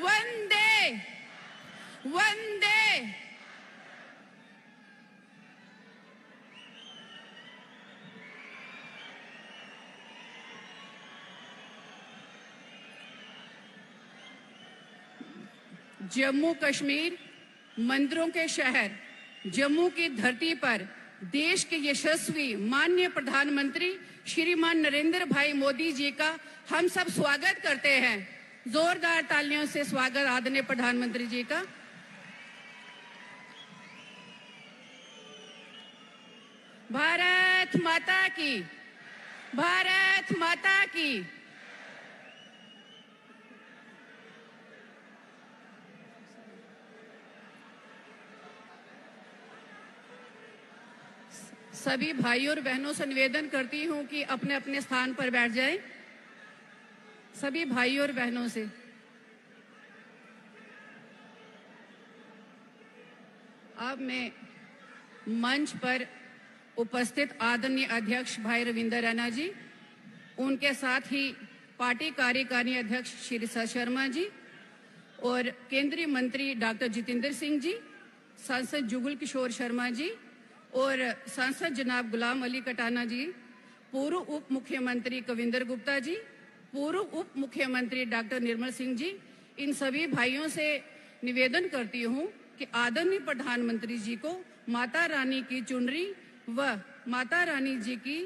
वंदे वंदे। जम्मू कश्मीर मंदिरों के शहर जम्मू की धरती पर देश के यशस्वी माननीय प्रधानमंत्री श्रीमान नरेंद्र भाई मोदी जी का हम सब स्वागत करते हैं। जोरदार तालियों से स्वागत आदरणीय प्रधानमंत्री जी का। भारत माता की, भारत माता की। सभी भाइयों और बहनों से निवेदन करती हूं कि अपने अपने स्थान पर बैठ जाएं। सभी भाइयों और बहनों से। अब मैं मंच पर उपस्थित आदरणीय अध्यक्ष भाई रविंदर रैना जी, उनके साथ ही पार्टी कार्यकारिणी अध्यक्ष श्री सर शर्मा जी और केंद्रीय मंत्री डॉक्टर जितेंद्र सिंह जी, सांसद जुगल किशोर शर्मा जी और सांसद जनाब गुलाम अली कटाना जी, पूर्व उप मुख्यमंत्री कविंदर गुप्ता जी, पूर्व उप मुख्यमंत्री डॉक्टर निर्मल सिंह जी, इन सभी भाइयों से निवेदन करती हूं कि आदरणीय प्रधानमंत्री जी को माता रानी की चुनरी व माता रानी जी की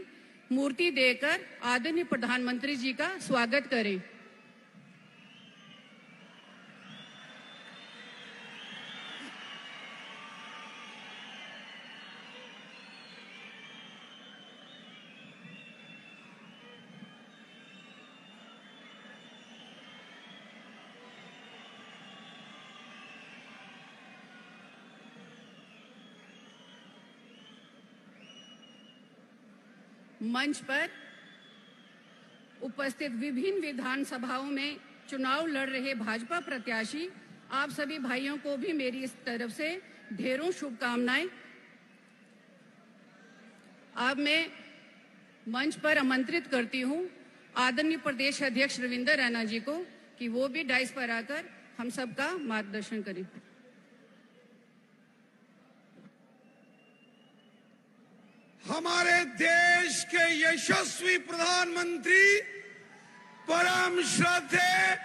मूर्ति देकर आदरणीय प्रधानमंत्री जी का स्वागत करें। मंच पर उपस्थित विभिन्न विधानसभाओं में चुनाव लड़ रहे भाजपा प्रत्याशी आप सभी भाइयों को भी मेरी इस तरफ से ढेरों शुभकामनाएं। अब मैं मंच पर आमंत्रित करती हूं आदरणीय प्रदेश अध्यक्ष रविंदर रैना जी को कि वो भी डाइस पर आकर हम सबका मार्गदर्शन करें। हमारे देश के यशस्वी प्रधानमंत्री परम श्रद्धेय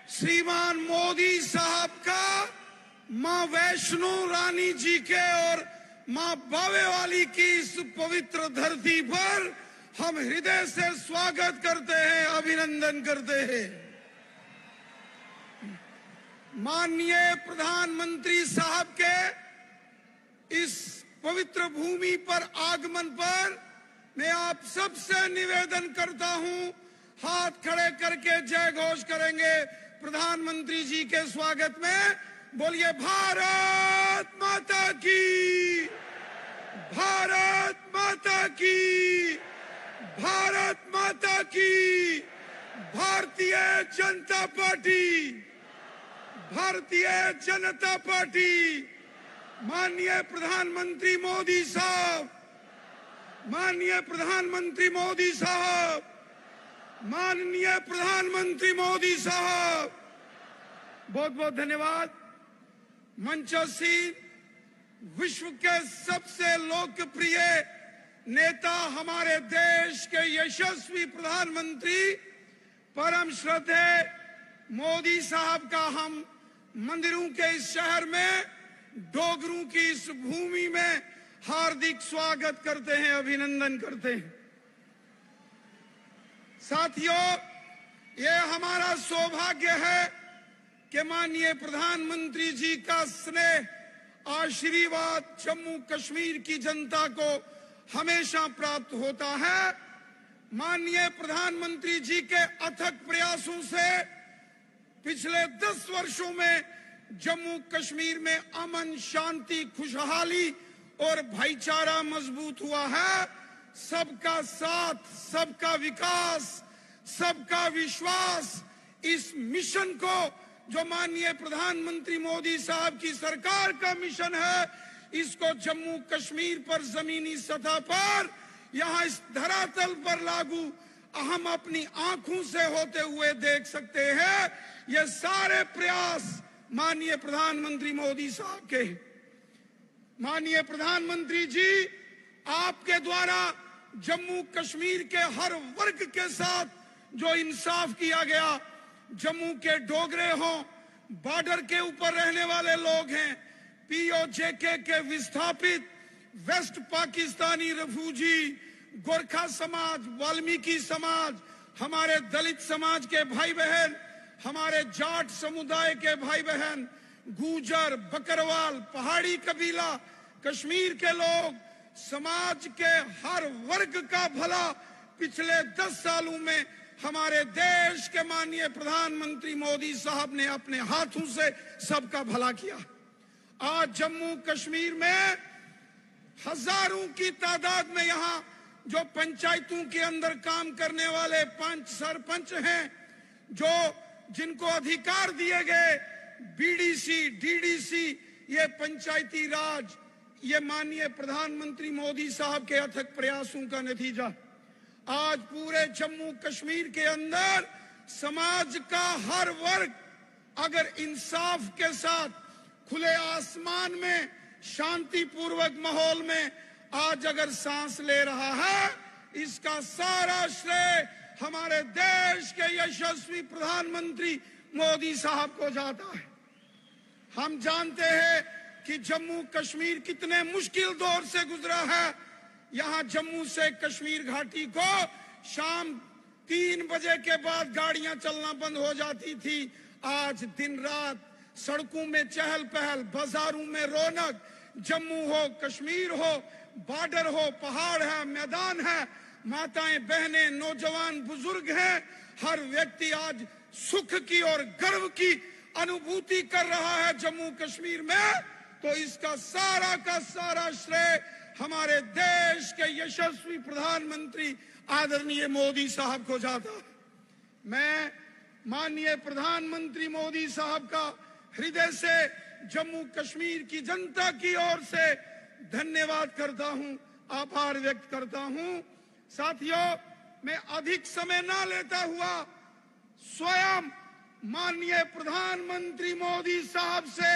श्रीमान मोदी साहब का मां वैष्णो रानी जी के और मां बावे वाली की इस पवित्र धरती पर हम हृदय से स्वागत करते हैं, अभिनंदन करते हैं। माननीय प्रधानमंत्री साहब के इस पवित्र भूमि पर आगमन पर मैं आप सबसे निवेदन करता हूं, हाथ खड़े करके जय घोष करेंगे प्रधानमंत्री जी के स्वागत में। बोलिए भारत माता की, भारत माता की, भारत माता की। Bharatiya Janata party, Bharatiya Janata party. माननीय प्रधानमंत्री मोदी साहब, माननीय प्रधानमंत्री मोदी साहब, माननीय प्रधानमंत्री मोदी साहब, बहुत बहुत धन्यवाद। मंचासीन विश्व के सबसे लोकप्रिय नेता हमारे देश के यशस्वी प्रधानमंत्री परम श्रद्धेय मोदी साहब का हम मंदिरों के इस शहर में, डोगरों की इस भूमि में हार्दिक स्वागत करते हैं, अभिनंदन करते हैं। साथियों, ये हमारा सौभाग्य है कि माननीय प्रधानमंत्री जी का स्नेह आशीर्वाद जम्मू कश्मीर की जनता को हमेशा प्राप्त होता है। माननीय प्रधानमंत्री जी के अथक प्रयासों से पिछले 10 वर्षों में जम्मू कश्मीर में अमन, शांति, खुशहाली और भाईचारा मजबूत हुआ है। सबका साथ, सबका विकास, सबका विश्वास, इस मिशन को जो माननीय प्रधानमंत्री मोदी साहब की सरकार का मिशन है, इसको जम्मू कश्मीर पर जमीनी सतह पर, यहाँ इस धरातल पर लागू हम अपनी आंखों से होते हुए देख सकते हैं। ये सारे प्रयास माननीय प्रधानमंत्री मोदी साहब के। माननीय प्रधानमंत्री जी, आपके द्वारा जम्मू कश्मीर के हर वर्ग के साथ जो इंसाफ किया गया, जम्मू के डोगरे हों, बॉर्डर के ऊपर रहने वाले लोग हैं, पीओजेके के विस्थापित, वेस्ट पाकिस्तानी रिफ्यूजी, गोरखा समाज, वाल्मीकि समाज, हमारे दलित समाज के भाई बहन, हमारे जाट समुदाय के भाई बहन, गुजर, बकरवाल, पहाड़ी कबीला, कश्मीर के लोग, समाज के हर वर्ग का भला पिछले 10 सालों में हमारे देश के माननीय प्रधानमंत्री मोदी साहब ने अपने हाथों से सबका भला किया। आज जम्मू कश्मीर में हजारों की तादाद में यहाँ जो पंचायतों के अंदर काम करने वाले पंच, सरपंच हैं, जो जिनको अधिकार दिए गए, बीडीसी, डीडीसी, ये पंचायती राज, ये माननीय प्रधानमंत्री मोदी साहब के अथक प्रयासों का नतीजा। आज पूरे जम्मू कश्मीर के अंदर समाज का हर वर्ग अगर इंसाफ के साथ खुले आसमान में शांतिपूर्वक माहौल में आज अगर सांस ले रहा है, इसका सारा श्रेय हमारे देश के यशस्वी प्रधानमंत्री मोदी साहब को जाता है। हम जानते हैं कि जम्मू कश्मीर कितने मुश्किल दौर से गुजरा है। यहाँ जम्मू से कश्मीर घाटी को शाम 3 बजे के बाद गाड़ियां चलना बंद हो जाती थी। आज दिन रात सड़कों में चहल पहल, बाजारों में रौनक, जम्मू हो, कश्मीर हो, बॉर्डर हो, पहाड़ है, मैदान है, माताएं, बहनें, नौजवान, बुजुर्ग हैं, हर व्यक्ति आज सुख की और गर्व की अनुभूति कर रहा है जम्मू कश्मीर में। तो इसका सारा का सारा श्रेय हमारे देश के यशस्वी प्रधानमंत्री आदरणीय मोदी साहब को जाता है। मैं माननीय प्रधानमंत्री मोदी साहब का हृदय से जम्मू कश्मीर की जनता की ओर से धन्यवाद करता हूं, आभार व्यक्त करता हूं। साथियों, मैं अधिक समय ना लेता हुआ स्वयं माननीय प्रधानमंत्री मोदी साहब से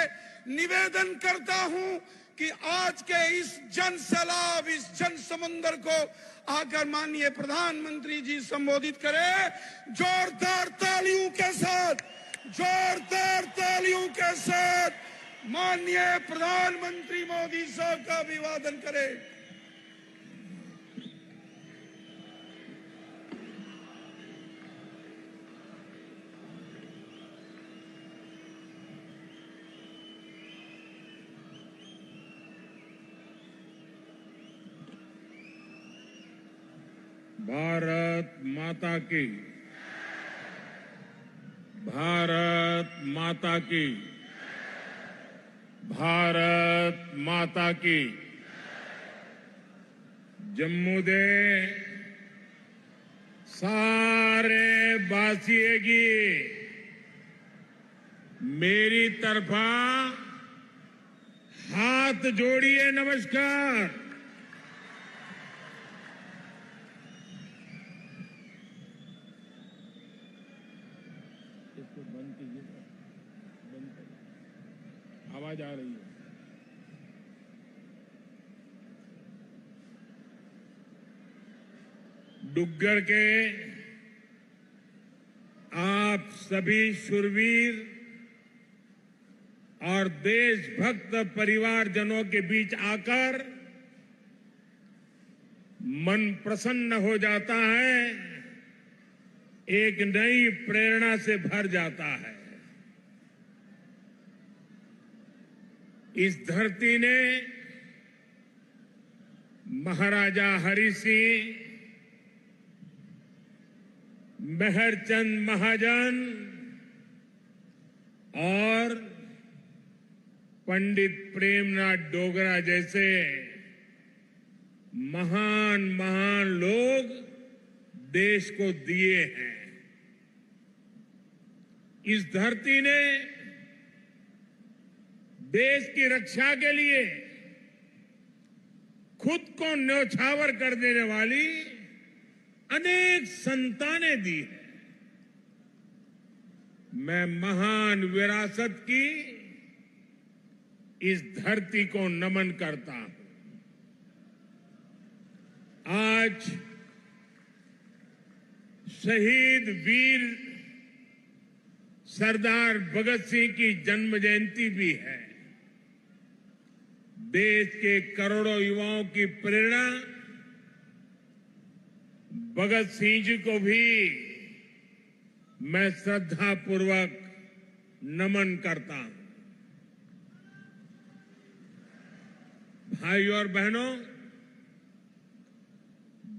निवेदन करता हूं कि आज के इस जन सैलाब, इस जन समुंदर को आकर माननीय प्रधानमंत्री जी संबोधित करें। जोरदार तालियों के साथ, जोरदार तालियों के साथ माननीय प्रधानमंत्री मोदी साहब का अभिवादन करें। भारत माता की, भारत माता की, भारत माता की। जम्मू दे सारे वासियों की मेरी तरफा हाथ जोड़िए नमस्कार। बंद कीजिए, बंद करिए, आवाज आ रही है। डुग्गर के आप सभी शूरवीर और देशभक्त परिवारजनों के बीच आकर मन प्रसन्न हो जाता है, एक नई प्रेरणा से भर जाता है। इस धरती ने महाराजा हरि सिंह, मेहरचंद महाजन और पंडित प्रेमनाथ डोगरा जैसे महान महान लोग देश को दिए हैं। इस धरती ने देश की रक्षा के लिए खुद को न्यौछावर कर देने वाली अनेक संतानें दी है। मैं महान विरासत की इस धरती को नमन करता हूं। आज शहीद वीर सरदार भगत सिंह की जन्म जयंती भी है। देश के करोड़ों युवाओं की प्रेरणा भगत सिंह जी को भी मैं श्रद्धापूर्वक नमन करता हूं। भाइयों और बहनों,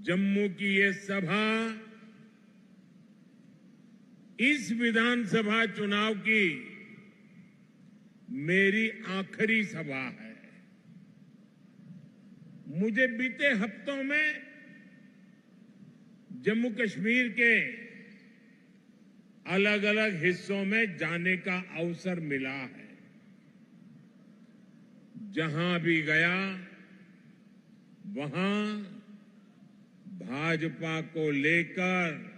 जम्मू की ये सभा इस विधानसभा चुनाव की मेरी आखिरी सभा है। मुझे बीते हफ्तों में जम्मू कश्मीर के अलग अलग हिस्सों में जाने का अवसर मिला है। जहां भी गया वहां भाजपा को लेकर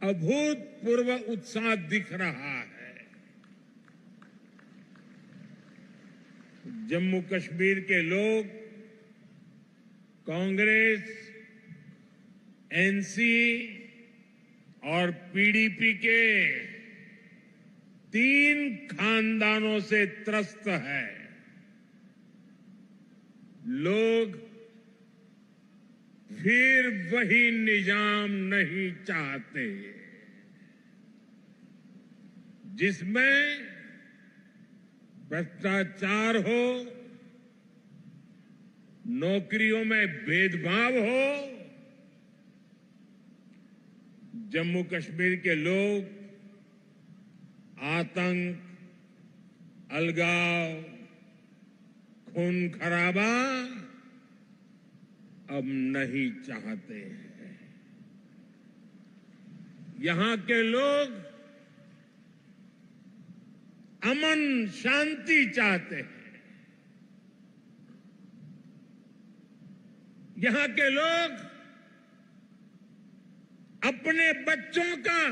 अभूतपूर्व उत्साह दिख रहा है। जम्मू कश्मीर के लोग कांग्रेस, एनसी और पीडीपी के 3 खानदानों से त्रस्त है। लोग फिर वही निजाम नहीं चाहते जिसमें भ्रष्टाचार हो, नौकरियों में भेदभाव हो। जम्मू कश्मीर के लोग आतंक, अलगाव, खून खराबा अब नहीं चाहते हैं। यहां के लोग अमन शांति चाहते हैं। यहां के लोग अपने बच्चों का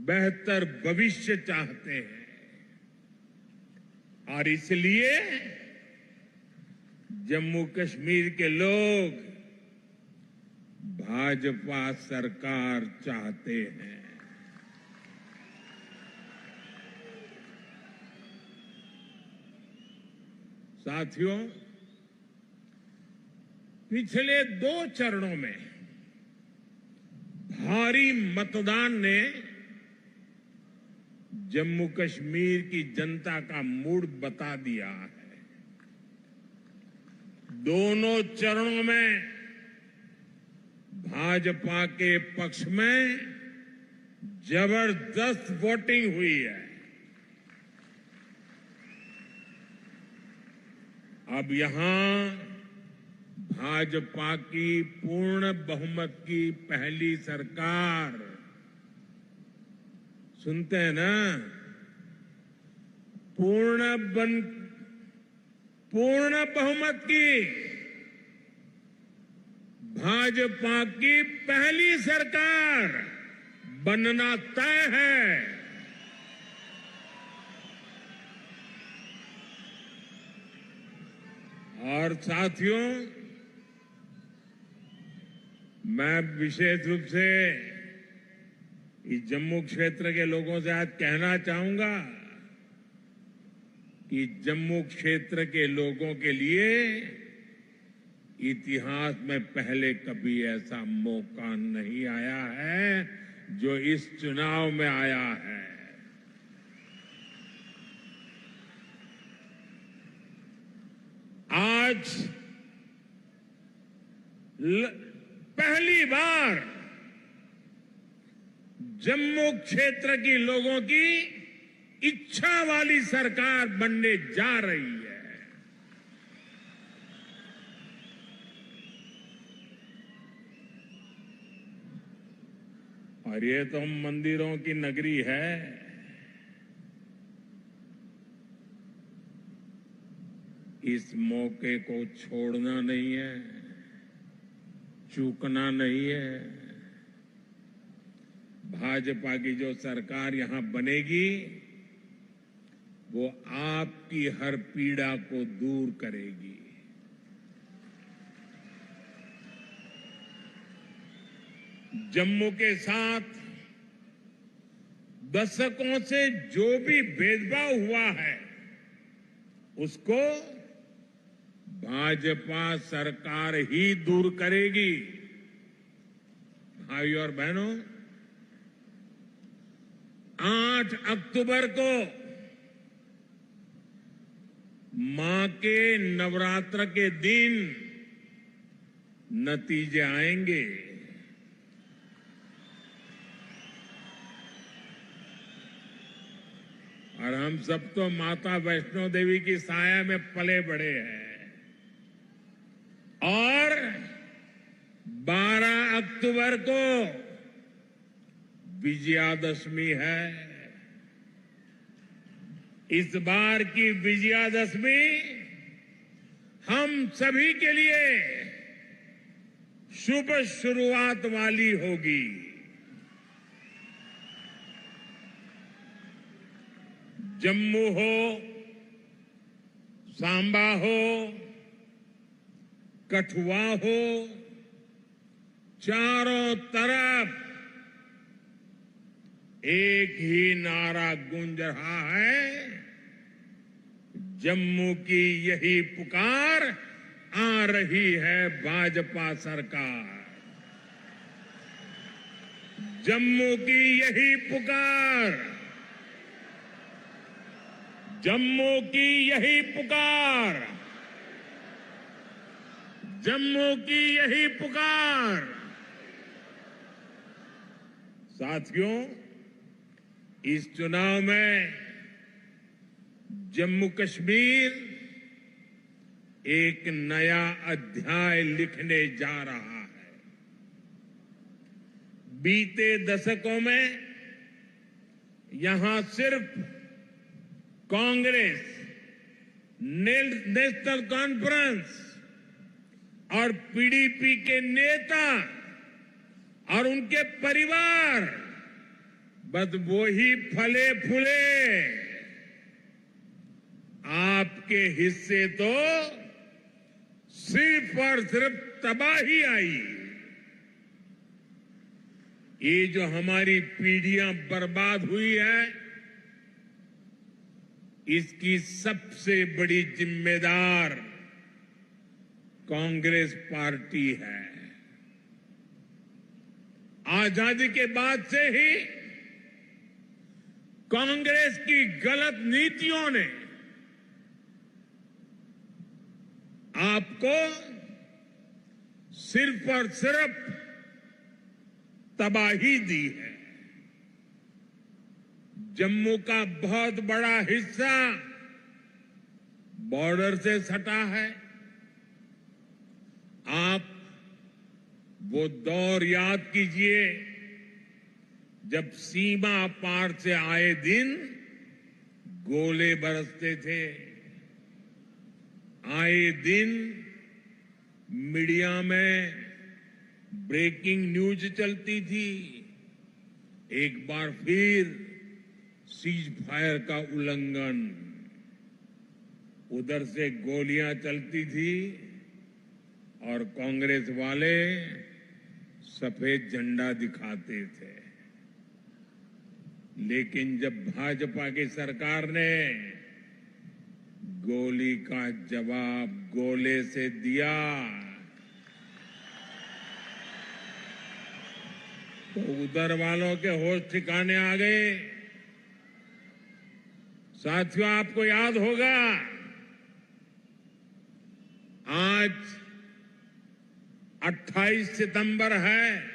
बेहतर भविष्य चाहते हैं और इसलिए जम्मू कश्मीर के लोग भाजपा सरकार चाहते हैं। साथियों, पिछले 2 चरणों में भारी मतदान ने जम्मू कश्मीर की जनता का मूड बता दिया है। दोनों चरणों में भाजपा के पक्ष में जबरदस्त वोटिंग हुई है। अब यहां भाजपा की पूर्ण बहुमत की पहली सरकार, सुनते हैं ना, पूर्ण बहुमत की भाजपा की पहली सरकार बनना तय है। और साथियों, मैं विशेष रूप से इस जम्मू क्षेत्र के लोगों से आज कहना चाहूंगा कि जम्मू क्षेत्र के लोगों के लिए इतिहास में पहले कभी ऐसा मौका नहीं आया है जो इस चुनाव में आया है। आज पहली बार जम्मू क्षेत्र के लोगों की इच्छा वाली सरकार बनने जा रही है। और ये तो मंदिरों की नगरी है। इस मौके को छोड़ना नहीं है। चूकना नहीं है। भाजपा की जो सरकार यहां बनेगी वो आपकी हर पीड़ा को दूर करेगी। जम्मू के साथ दशकों से जो भी भेदभाव हुआ है उसको भाजपा सरकार ही दूर करेगी। भाइयों और बहनों, 8 अक्टूबर को मां के नवरात्र के दिन नतीजे आएंगे। और हम सब तो माता वैष्णो देवी की साया में पले बड़े हैं। और 12 अक्टूबर को विजयादशमी है। इस बार की विजयादशमी हम सभी के लिए शुभ शुरुआत वाली होगी। जम्मू हो, सांबा हो, कठुआ हो, चारों तरफ एक ही नारा गूंज रहा है, जम्मू की यही पुकार, आ रही है भाजपा सरकार। जम्मू की यही पुकार, जम्मू की यही पुकार, जम्मू की यही पुकार। साथियों, इस चुनाव में जम्मू कश्मीर एक नया अध्याय लिखने जा रहा है। बीते दशकों में यहां सिर्फ कांग्रेस, नेशनल कॉन्फ्रेंस और पीडीपी के नेता और उनके परिवार बस वो ही फले फूले। आपके हिस्से तो सिर्फ और सिर्फ तबाही आई। ये जो हमारी पीढ़ियां बर्बाद हुई है, इसकी सबसे बड़ी जिम्मेदार कांग्रेस पार्टी है। आजादी के बाद से ही कांग्रेस की गलत नीतियों ने आपको सिर्फ और सिर्फ तबाही दी है। जम्मू का बहुत बड़ा हिस्सा बॉर्डर से सटा है। आप वो दौर याद कीजिए जब सीमा पार से आए दिन गोले बरसते थे। आए दिन मीडिया में ब्रेकिंग न्यूज चलती थी। एक बार फिर सीज फायर का उल्लंघन, उधर से गोलियां चलती थी और कांग्रेस वाले सफेद झंडा दिखाते थे। लेकिन जब भाजपा की सरकार ने गोली का जवाब गोले से दिया तो उधर वालों के होश ठिकाने आ गए। साथियों, आपको याद होगा आज 28 सितंबर है।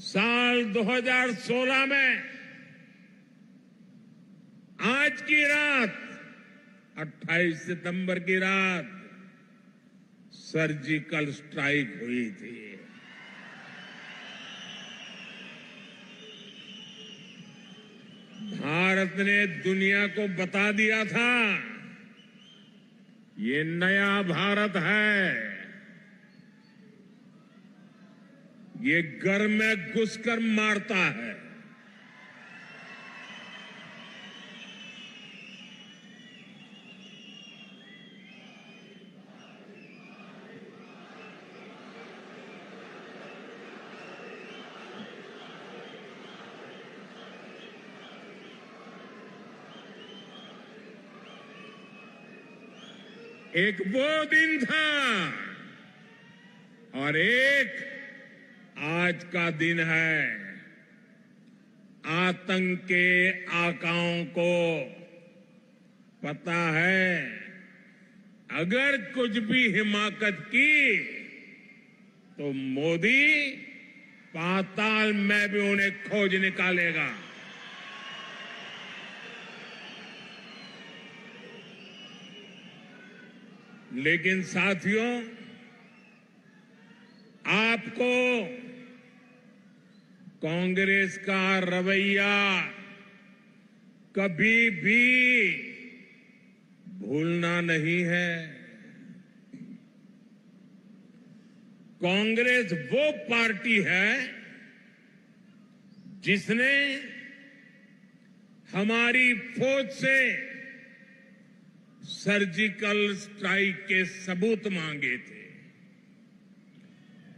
साल 2016 में आज की रात 28 सितंबर की रात सर्जिकल स्ट्राइक हुई थी। भारत ने दुनिया को बता दिया था ये नया भारत है, ये घर में घुसकर मारता है। एक वो दिन था और एक आज का दिन है। आतंक के आकाओं को पता है, अगर कुछ भी हिमाकत की तो मोदी पाताल में भी उन्हें खोज निकालेगा। लेकिन साथियों, आपको कांग्रेस का रवैया कभी भी भूलना नहीं है। कांग्रेस वो पार्टी है जिसने हमारी फौज से सर्जिकल स्ट्राइक के सबूत मांगे थे।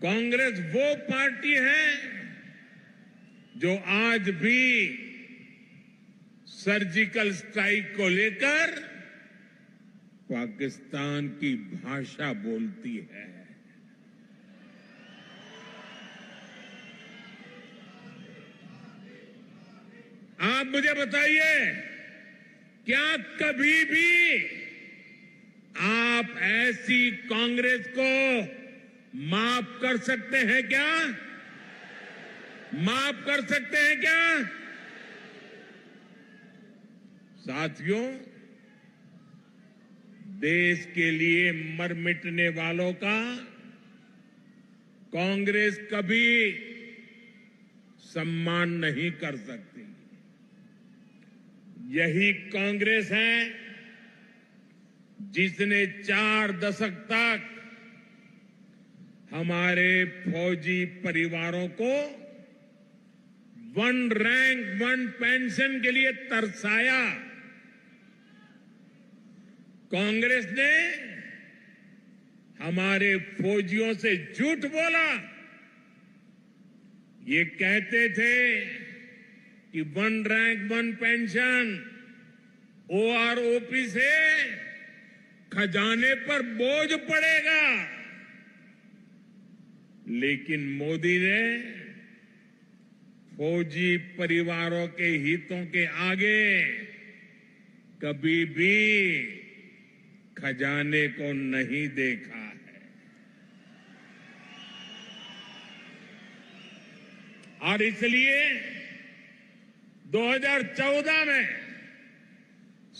कांग्रेस वो पार्टी है जो आज भी सर्जिकल स्ट्राइक को लेकर पाकिस्तान की भाषा बोलती है। आप मुझे बताइए, क्या कभी भी आप ऐसी कांग्रेस को माफ कर सकते हैं क्या? माफ कर सकते हैं क्या? साथियों, देश के लिए मर मिटने वालों का कांग्रेस कभी सम्मान नहीं कर सकती। यही कांग्रेस है जिसने 4 दशक तक हमारे फौजी परिवारों को 1 रैंक 1 पेंशन के लिए तरसाया। कांग्रेस ने हमारे फौजियों से झूठ बोला। ये कहते थे कि 1 रैंक 1 पेंशन ओआरओपी से खजाने पर बोझ पड़ेगा, लेकिन मोदी ने फौजी परिवारों के हितों के आगे कभी भी खजाने को नहीं देखा है। और इसलिए 2014 में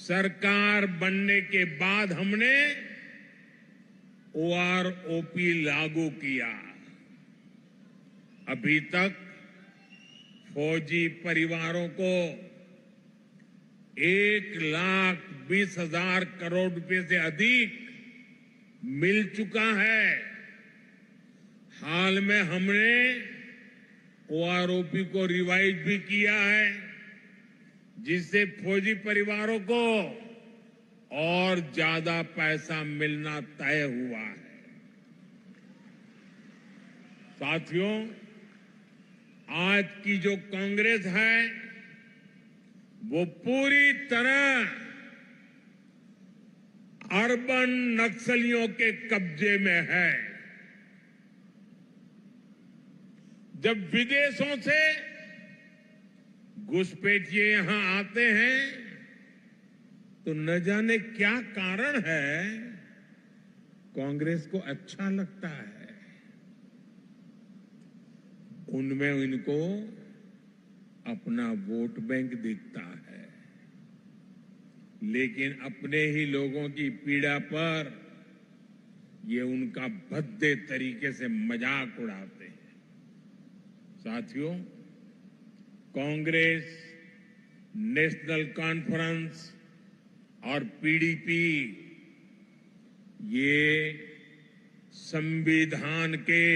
सरकार बनने के बाद हमने ओआरओपी लागू किया। अभी तक फौजी परिवारों को 1,20,000 करोड़ रुपए से अधिक मिल चुका है। हाल में हमने ओआरओपी को रिवाइज भी किया है, जिससे फौजी परिवारों को और ज्यादा पैसा मिलना तय हुआ है। साथियों, आज की जो कांग्रेस है वो पूरी तरह अर्बन नक्सलियों के कब्जे में है। जब विदेशों से घुसपैठिए यहां आते हैं तो न जाने क्या कारण है, कांग्रेस को अच्छा लगता है। उनमें इनको अपना वोट बैंक दिखता है, लेकिन अपने ही लोगों की पीड़ा पर ये उनका भद्दे तरीके से मजाक उड़ाते हैं। साथियों, कांग्रेस, नेशनल कॉन्फ्रेंस और पीडीपी ये संविधान के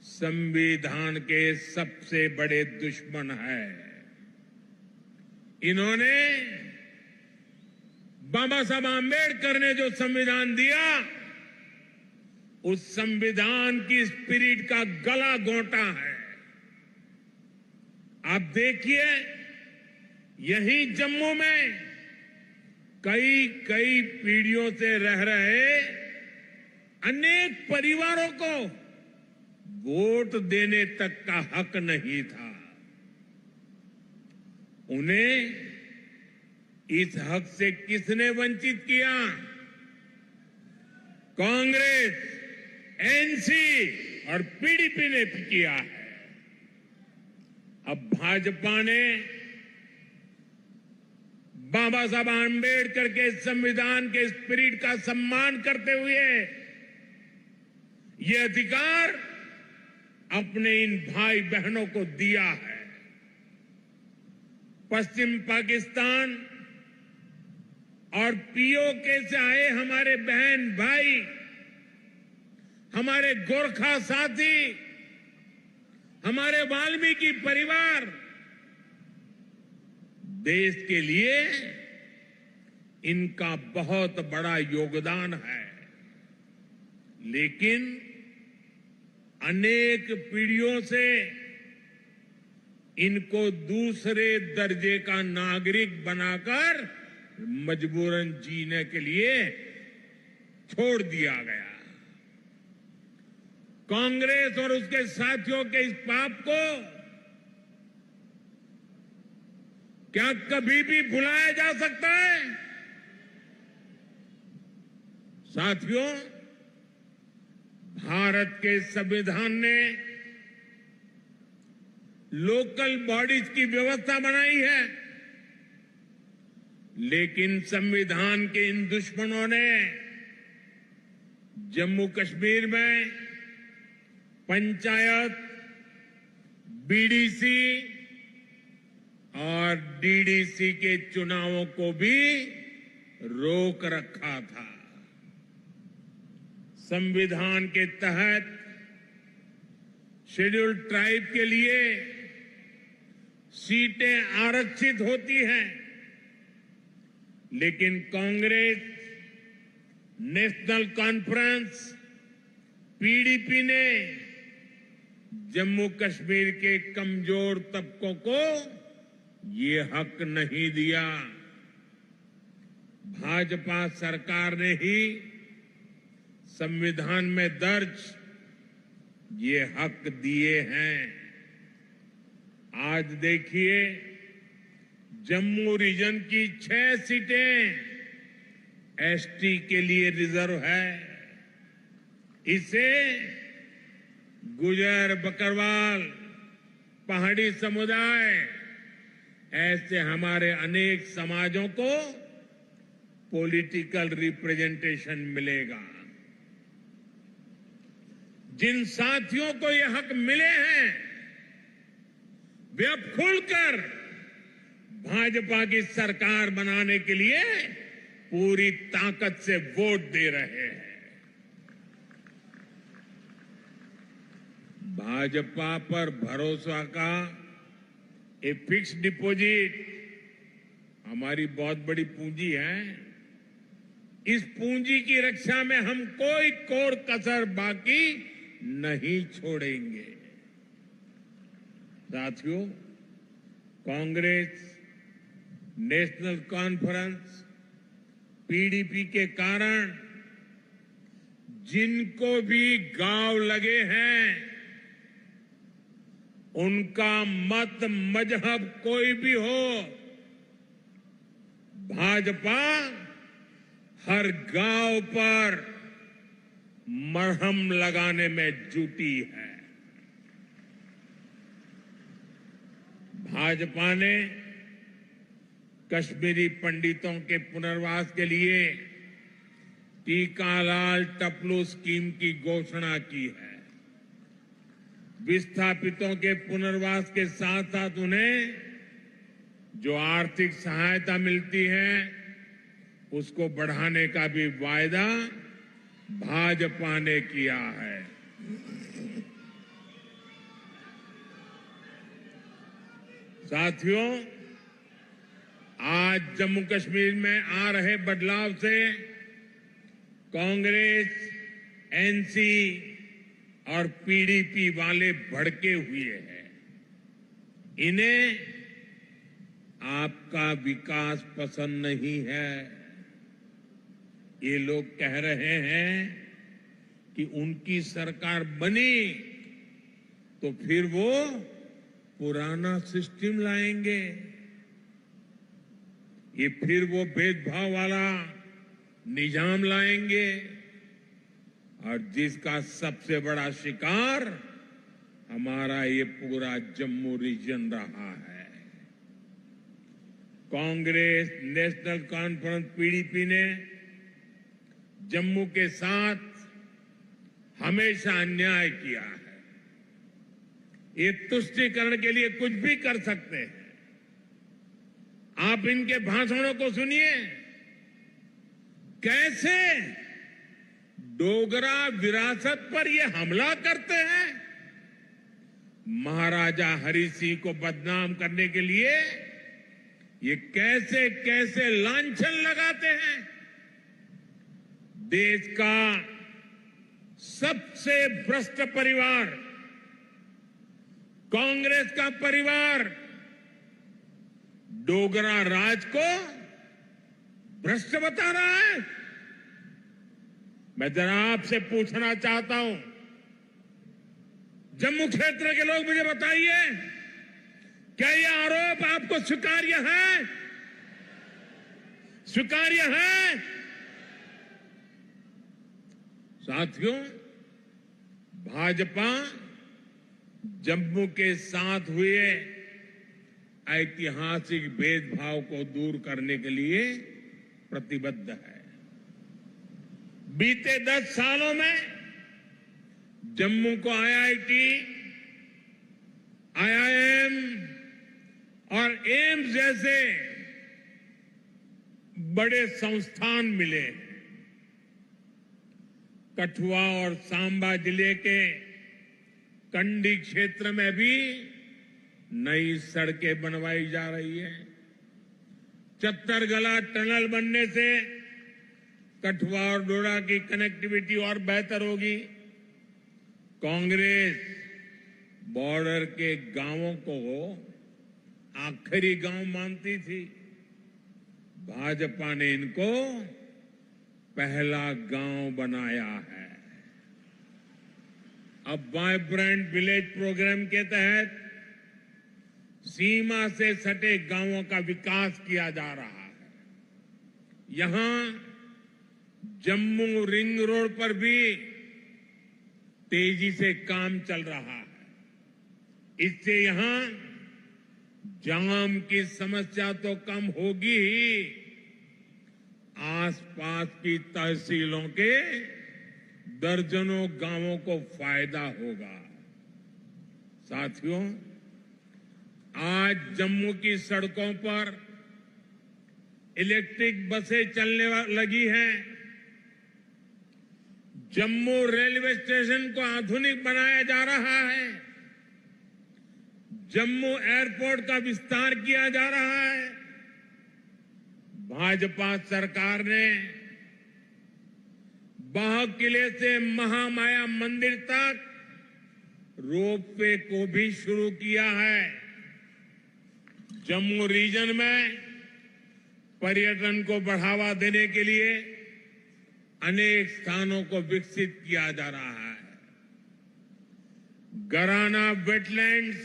संविधान के सबसे बड़े दुश्मन है। इन्होंने बाबा साहब आंबेडकर ने जो संविधान दिया, उस संविधान की स्पिरिट का गला घोंटा है। आप देखिए, यही जम्मू में कई पीढ़ियों से रह रहे अनेक परिवारों को वोट देने तक का हक नहीं था। उन्हें इस हक से किसने वंचित किया? कांग्रेस, एनसी और पीडीपी ने किया है। अब भाजपा ने बाबा साहब आंबेडकर के संविधान के स्पिरिट का सम्मान करते हुए ये अधिकार अपने इन भाई बहनों को दिया है। पश्चिम पाकिस्तान और पीओके से आए हमारे बहन भाई, हमारे गोरखा साथी, हमारे वाल्मीकि परिवार देश के लिए इनका बहुत बड़ा योगदान है। लेकिन अनेक पीढ़ियों से इनको दूसरे दर्जे का नागरिक बनाकर मजबूरन जीने के लिए छोड़ दिया गया। कांग्रेस और उसके साथियों के इस पाप को क्या कभी भी भुलाया जा सकता है? साथियों, भारत के संविधान ने लोकल बॉडीज की व्यवस्था बनाई है, लेकिन संविधान के इन दुश्मनों ने जम्मू कश्मीर में पंचायत, बीडीसी और डीडीसी के चुनावों को भी रोक रखा था। संविधान के तहत शेड्यूल्ड ट्राइब के लिए सीटें आरक्षित होती हैं, लेकिन कांग्रेस, नेशनल कॉन्फ्रेंस, पीडीपी ने जम्मू कश्मीर के कमजोर तबकों को ये हक नहीं दिया। भाजपा सरकार ने ही संविधान में दर्ज ये हक दिए हैं। आज देखिए, जम्मू रीजन की 6 सीटें एसटी के लिए रिजर्व है। इसे गुजर, बकरवाल, पहाड़ी समुदाय, ऐसे हमारे अनेक समाजों को पॉलिटिकल रिप्रेजेंटेशन मिलेगा। जिन साथियों को ये हक मिले हैं, वे अब खुलकर भाजपा की सरकार बनाने के लिए पूरी ताकत से वोट दे रहे हैं। भाजपा पर भरोसा का ये फिक्स डिपॉजिट हमारी बहुत बड़ी पूंजी है। इस पूंजी की रक्षा में हम कोई कोर कसर बाकी नहीं छोड़ेंगे। साथियों, कांग्रेस, नेशनल कॉन्फ्रेंस, पीडीपी के कारण जिनको भी गांव लगे हैं, उनका मत, मजहब कोई भी हो, भाजपा हर गांव पर मरहम लगाने में जुटी है। भाजपा ने कश्मीरी पंडितों के पुनर्वास के लिए टीकालाल टपलू स्कीम की घोषणा की है। विस्थापितों के पुनर्वास के साथ साथ उन्हें जो आर्थिक सहायता मिलती है, उसको बढ़ाने का भी वायदा भाजपा ने किया है। साथियों, आज जम्मू कश्मीर में आ रहे बदलाव से कांग्रेस, एनसी और पीडीपी वाले भड़के हुए हैं। इन्हें आपका विकास पसंद नहीं है। ये लोग कह रहे हैं कि उनकी सरकार बनी तो फिर वो पुराना सिस्टम लाएंगे। ये फिर वो भेदभाव वाला निजाम लाएंगे और जिसका सबसे बड़ा शिकार हमारा ये पूरा जम्मू रीजन रहा है। कांग्रेस, नेशनल कॉन्फ्रेंस, पीडीपी ने जम्मू के साथ हमेशा अन्याय किया है। ये तुष्टीकरण के लिए कुछ भी कर सकते हैं। आप इनके भाषणों को सुनिए, कैसे डोगरा विरासत पर ये हमला करते हैं। महाराजा हरि सिंह को बदनाम करने के लिए ये कैसे कैसे लांछन लगाते हैं। देश का सबसे भ्रष्ट परिवार कांग्रेस का परिवार डोगरा राज को भ्रष्ट बता रहा है। मैं जरा आपसे पूछना चाहता हूं, जम्मू क्षेत्र के लोग मुझे बताइए, क्या यह आरोप आपको स्वीकार्य है? स्वीकार्य है? साथियों, भाजपा जम्मू के साथ हुए ऐतिहासिक भेदभाव को दूर करने के लिए प्रतिबद्ध है। बीते 10 सालों में जम्मू को आईआईटी, आईआईएम और एम्स जैसे बड़े संस्थान मिले हैं। कठुआ और सांबा जिले के कंडी क्षेत्र में भी नई सड़कें बनवाई जा रही है। चत्तरगला टनल बनने से कठुआ और डोडा की कनेक्टिविटी और बेहतर होगी। कांग्रेस बॉर्डर के गांवों को आखिरी गांव मानती थी। भाजपा ने इनको पहला गांव बनाया है। अब वाइब्रेंट विलेज प्रोग्राम के तहत सीमा से सटे गांवों का विकास किया जा रहा है। यहां जम्मू रिंग रोड पर भी तेजी से काम चल रहा है। इससे यहां जाम की समस्या तो कम होगी ही, आसपास की तहसीलों के दर्जनों गांवों को फायदा होगा। साथियों, आज जम्मू की सड़कों पर इलेक्ट्रिक बसें चलने लगी हैं। जम्मू रेलवे स्टेशन को आधुनिक बनाया जा रहा है। जम्मू एयरपोर्ट का विस्तार किया जा रहा है। भाजपा सरकार ने बाह किले से महामाया मंदिर तक रोपवे को भी शुरू किया है। जम्मू रीजन में पर्यटन को बढ़ावा देने के लिए अनेक स्थानों को विकसित किया जा रहा है। गराना वेटलैंड्स,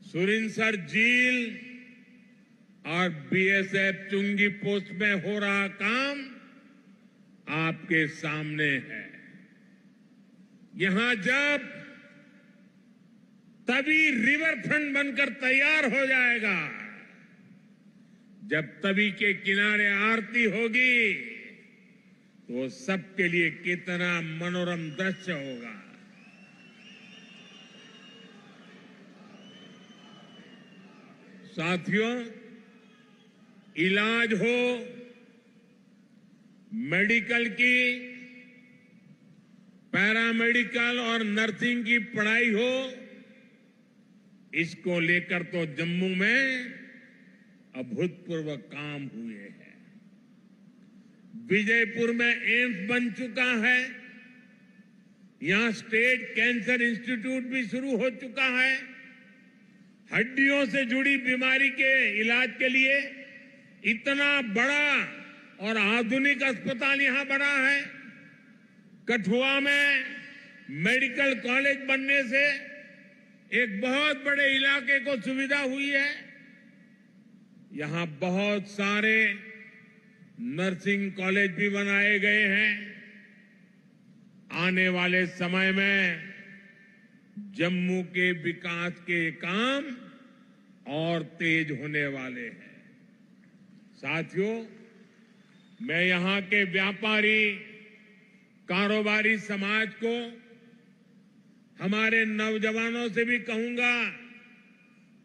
सुरिनसर झील और बीएसएफ चुंगी पोस्ट में हो रहा काम आपके सामने है। यहां जब तभी रिवर फ्रंट बनकर तैयार हो जाएगा, जब तवी के किनारे आरती होगी, तो सबके लिए कितना मनोरम दृश्य होगा। साथियों, इलाज हो, मेडिकल की, पैरामेडिकल और नर्सिंग की पढ़ाई हो, इसको लेकर तो जम्मू में अभूतपूर्व काम हुए हैं। विजयपुर में एम्स बन चुका है। यहां स्टेट कैंसर इंस्टीट्यूट भी शुरू हो चुका है। हड्डियों से जुड़ी बीमारी के इलाज के लिए इतना बड़ा और आधुनिक अस्पताल यहां बना है। कठुआ में मेडिकल कॉलेज बनने से एक बहुत बड़े इलाके को सुविधा हुई है। यहां बहुत सारे नर्सिंग कॉलेज भी बनाए गए हैं। आने वाले समय में जम्मू के विकास के काम और तेज होने वाले हैं। साथियों, मैं यहां के व्यापारी, कारोबारी समाज को, हमारे नौजवानों से भी कहूंगा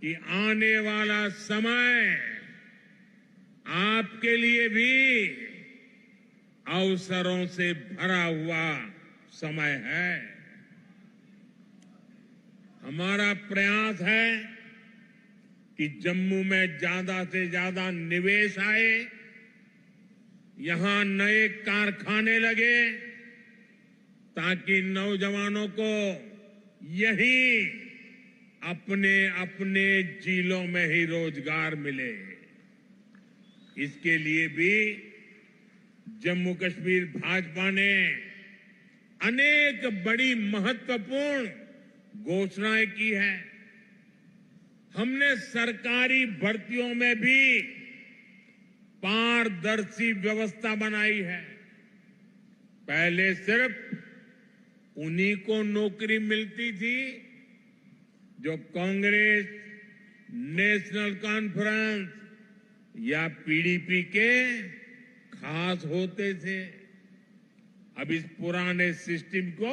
कि आने वाला समय आपके लिए भी अवसरों से भरा हुआ समय है। हमारा प्रयास है कि जम्मू में ज्यादा से ज्यादा निवेश आए, यहां नए कारखाने लगे, ताकि नौजवानों को यहीं अपने अपने जिलों में ही रोजगार मिले। इसके लिए भी जम्मू कश्मीर भाजपा ने अनेक बड़ी महत्वपूर्ण घोषणाएं की है। हमने सरकारी भर्तियों में भी पारदर्शी व्यवस्था बनाई है। पहले सिर्फ उन्हीं को नौकरी मिलती थी जो कांग्रेस, नेशनल कॉन्फ्रेंस या पीडीपी के खास होते थे। अब इस पुराने सिस्टम को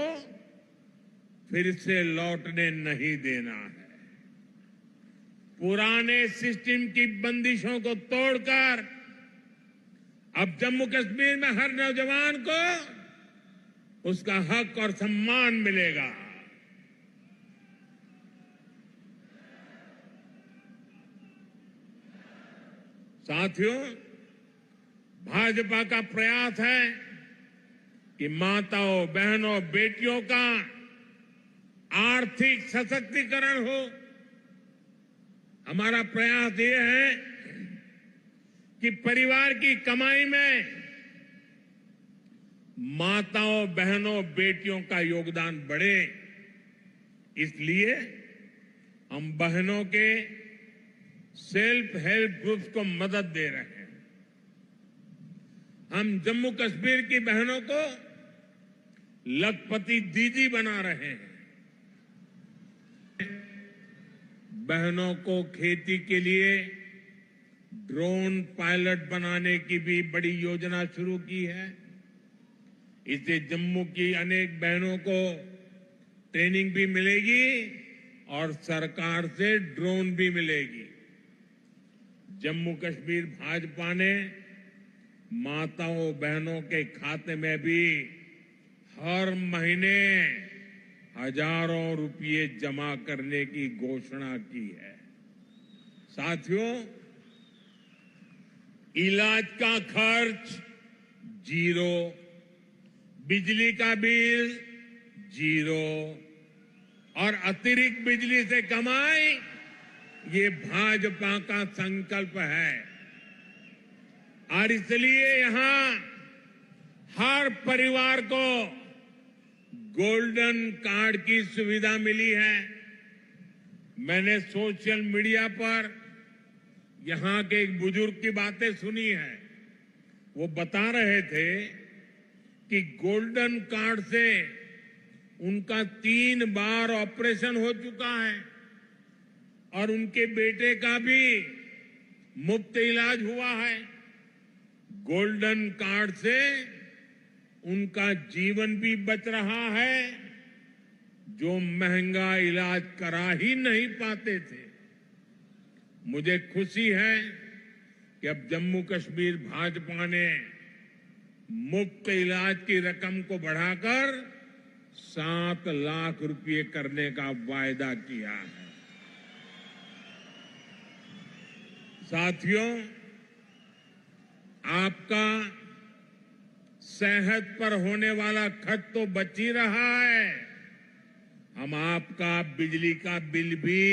फिर से लौटने नहीं देना है। पुराने सिस्टम की बंदिशों को तोड़कर अब जम्मू कश्मीर में हर नौजवान को उसका हक और सम्मान मिलेगा। साथियों, भाजपा का प्रयास है कि माताओं, बहनों, बेटियों का आर्थिक सशक्तिकरण हो। हमारा प्रयास ये है कि परिवार की कमाई में माताओं, बहनों, बेटियों का योगदान बढ़े। इसलिए हम बहनों के सेल्फ हेल्प ग्रुप्स को मदद दे रहे हैं। हम जम्मू कश्मीर की बहनों को लखपति दीदी बना रहे हैं। बहनों को खेती के लिए ड्रोन पायलट बनाने की भी बड़ी योजना शुरू की है। इससे जम्मू की अनेक बहनों को ट्रेनिंग भी मिलेगी और सरकार से ड्रोन भी मिलेगी। जम्मू कश्मीर भाजपा ने माताओं, बहनों के खाते में भी हर महीने हजारों रुपये जमा करने की घोषणा की है। साथियों, इलाज का खर्च जीरो, बिजली का बिल जीरो और अतिरिक्त बिजली से कमाई, ये भाजपा का संकल्प है। और इसलिए यहां हर परिवार को गोल्डन कार्ड की सुविधा मिली है। मैंने सोशल मीडिया पर यहां के एक बुजुर्ग की बातें सुनी है। वो बता रहे थे कि गोल्डन कार्ड से उनका 3 बार ऑपरेशन हो चुका है और उनके बेटे का भी मुफ्त इलाज हुआ है। गोल्डन कार्ड से उनका जीवन भी बच रहा है, जो महंगा इलाज करा ही नहीं पाते थे। मुझे खुशी है कि अब जम्मू कश्मीर भाजपा ने मुफ्त इलाज की रकम को बढ़ाकर 7 लाख रुपए करने का वायदा किया है। साथियों, आपका सेहत पर होने वाला खर्च तो बच ही रहा है। हम आपका बिजली का बिल भी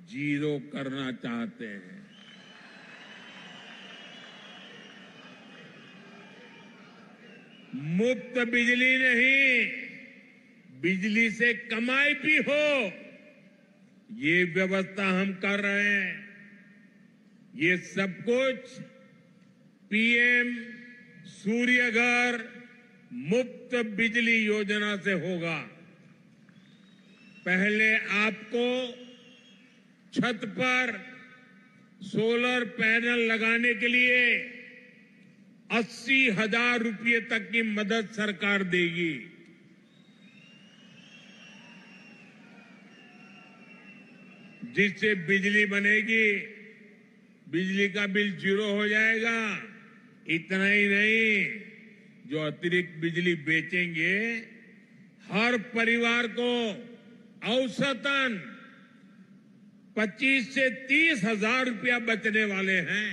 जीरो करना चाहते हैं। मुफ्त बिजली नहीं, बिजली से कमाई भी हो, ये व्यवस्था हम कर रहे हैं। ये सब कुछ पीएम सूर्यघर मुफ्त बिजली योजना से होगा। पहले आपको छत पर सोलर पैनल लगाने के लिए 80,000 रुपये तक की मदद सरकार देगी। जिससे बिजली बनेगी, बिजली का बिल जीरो हो जाएगा। इतना ही नहीं, जो अतिरिक्त बिजली बेचेंगे, हर परिवार को औसतन 25 से 30,000 रुपया बचने वाले हैं।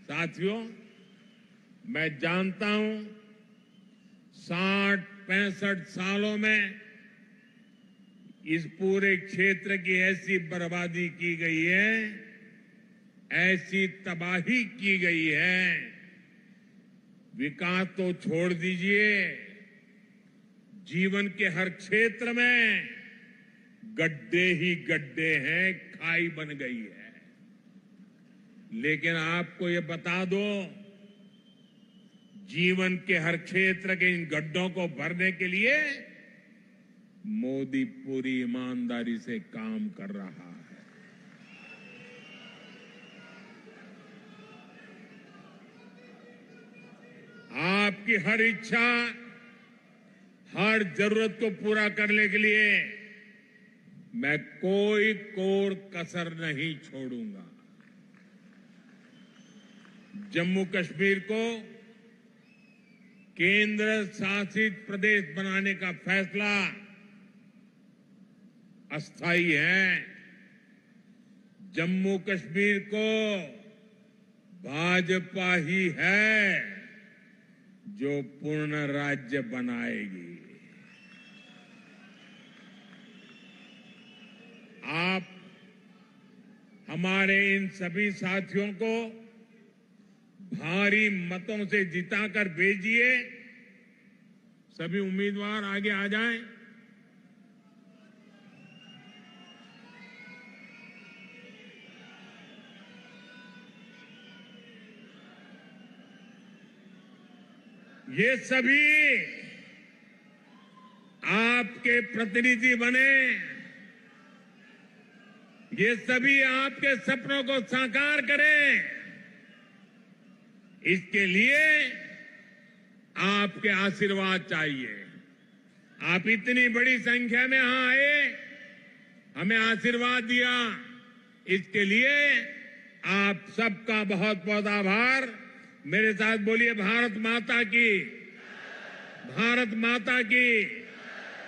साथियों, मैं जानता हूं 60-65 सालों में इस पूरे क्षेत्र की ऐसी बर्बादी की गई है, ऐसी तबाही की गई है, विकास तो छोड़ दीजिए, जीवन के हर क्षेत्र में गड्ढे ही गड्ढे हैं, खाई बन गई है। लेकिन आपको ये बता दो, जीवन के हर क्षेत्र के इन गड्ढों को भरने के लिए मोदी पूरी ईमानदारी से काम कर रहा है। आपकी हर इच्छा, हर जरूरत को पूरा करने के लिए मैं कोई कोर कसर नहीं छोड़ूंगा। जम्मू कश्मीर को केंद्र शासित प्रदेश बनाने का फैसला अस्थायी है। जम्मू कश्मीर को भाजपा ही है जो पूर्ण राज्य बनाएगी। आप हमारे इन सभी साथियों को भारी मतों से जिताकर भेजिए। सभी उम्मीदवार आगे आ जाएं। ये सभी आपके प्रतिनिधि बने, ये सभी आपके सपनों को साकार करें। इसके लिए आपके आशीर्वाद चाहिए। आप इतनी बड़ी संख्या में यहां आए, हमें आशीर्वाद दिया, इसके लिए आप सबका बहुत बहुत आभार। मेरे साथ बोलिए, भारत माता की, भारत माता की,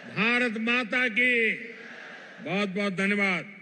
भारत माता की। बहुत बहुत धन्यवाद।